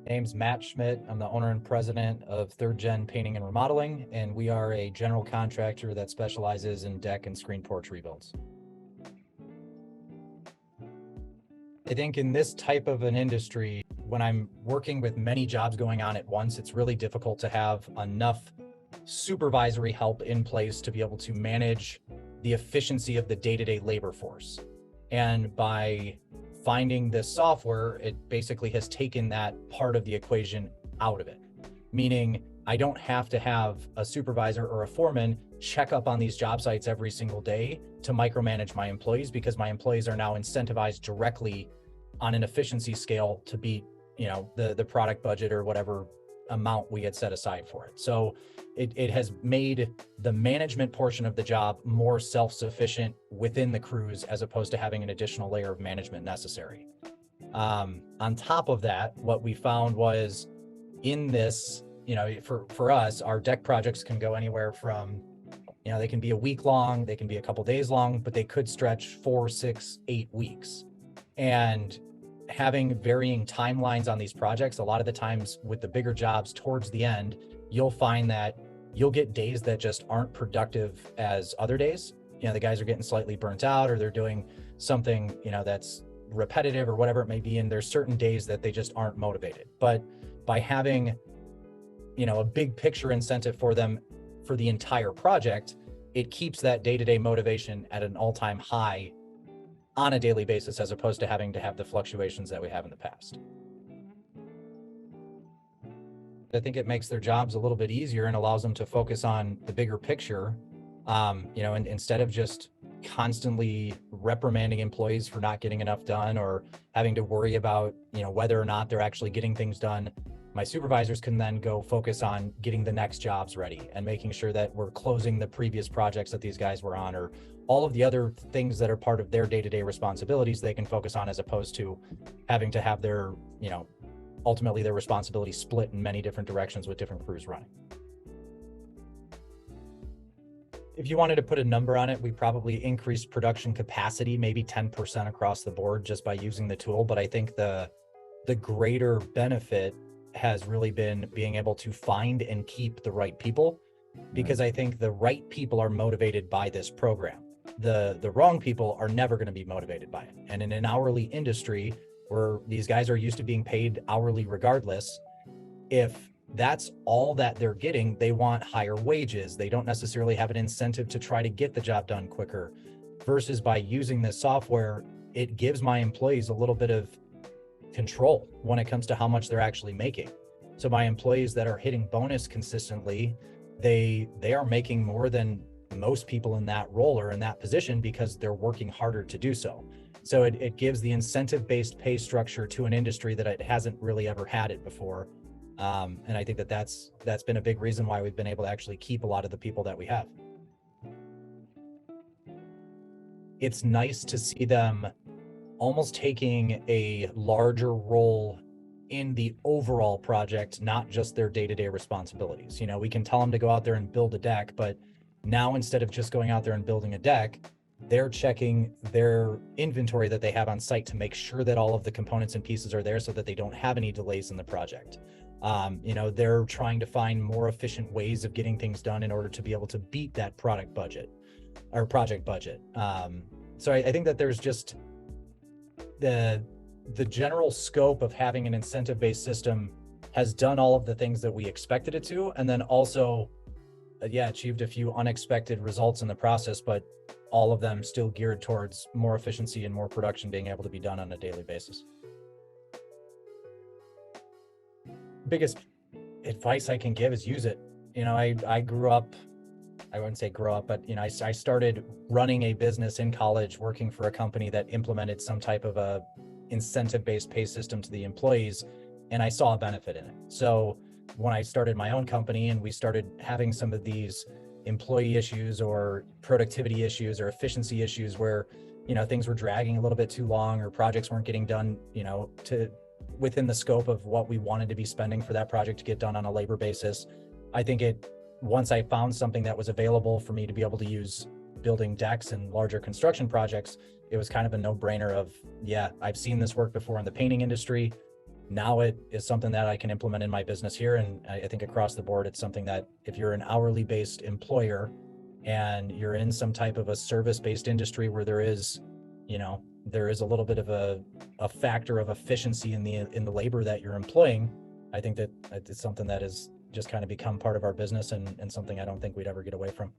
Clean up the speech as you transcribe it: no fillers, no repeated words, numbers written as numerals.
Name's Matt Schmidt. I'm the owner and president of Third Gen Painting and Remodeling, and we are a general contractor that specializes in deck and screen porch rebuilds. I think in this type of an industry, when I'm working with many jobs going on at once, it's really difficult to have enough supervisory help in place to be able to manage the efficiency of the day-to-day labor force. And by finding this software, it basically has taken that part of the equation out of it, meaning I don't have to have a supervisor or a foreman check up on these job sites every single day to micromanage my employees, because my employees are now incentivized directly on an efficiency scale to beat, the product budget or whatever amount we had set aside for it. So it has made the management portion of the job more self-sufficient within the crews, as opposed to having an additional layer of management necessary. On top of that, what we found was in this, for us, our deck projects can go anywhere from, they can be a week long, they can be a couple days long, but they could stretch 4, 6, 8 weeks. And having varying timelines on these projects, a lot of the times with the bigger jobs towards the end, you'll find that you'll get days that just aren't productive as other days. The guys are getting slightly burnt out, or they're doing something, that's repetitive or whatever it may be. And there's certain days that they just aren't motivated. But by having, a big picture incentive for them for the entire project, it keeps that day-to-day motivation at an all-time high on a daily basis, as opposed to having to have the fluctuations that we have in the past. I think it makes their jobs a little bit easier and allows them to focus on the bigger picture, and instead of just constantly reprimanding employees for not getting enough done, or having to worry about, whether or not they're actually getting things done. My supervisors can then go focus on getting the next jobs ready and making sure that we're closing the previous projects that these guys were on, or all of the other things that are part of their day-to-day responsibilities they can focus on, as opposed to having to have their, ultimately their responsibility split in many different directions with different crews running. If you wanted to put a number on it, we probably increased production capacity, maybe 10% across the board just by using the tool. But I think the greater benefit has really been being able to find and keep the right people, because I think the right people are motivated by this program. The wrong people are never going to be motivated by it. And in an hourly industry where these guys are used to being paid hourly regardless, if that's all that they're getting, they want higher wages. They don't necessarily have an incentive to try to get the job done quicker, versus by using this software, it gives my employees a little bit of control when it comes to how much they're actually making. So my employees that are hitting bonus consistently, they are making more than most people in that role or in that position, because they're working harder to do so. So it gives the incentive-based pay structure to an industry that it hasn't really ever had it before. And I think that's been a big reason why we've been able to actually keep a lot of the people that we have. It's nice to see them almost taking a larger role in the overall project, not just their day-to-day responsibilities. We can tell them to go out there and build a deck, but now instead of just going out there and building a deck, they're checking their inventory that they have on site to make sure that all of the components and pieces are there so that they don't have any delays in the project. They're trying to find more efficient ways of getting things done in order to be able to beat that product budget or project budget. So I think that there's just the general scope of having an incentive-based system has done all of the things that we expected it to, and then also, achieved a few unexpected results in the process, but all of them still geared towards more efficiency and more production being able to be done on a daily basis. Biggest advice I can give is use it. I grew up, I wouldn't say grow up, but I started running a business in college, working for a company that implemented some type of a incentive-based pay system to the employees, and I saw a benefit in it. So when I started my own company and we started having some of these employee issues or productivity issues or efficiency issues where, things were dragging a little bit too long, or projects weren't getting done, to within the scope of what we wanted to be spending for that project to get done on a labor basis. I think once I found something that was available for me to be able to use building decks and larger construction projects, it was kind of a no-brainer of, I've seen this work before in the painting industry. now it is something that I can implement in my business here. And I think across the board, it's something that if you're an hourly based employer and you're in some type of a service based industry where there is, there is a little bit of a factor of efficiency in the labor that you're employing, I think that it's something that has just kind of become part of our business and something I don't think we'd ever get away from.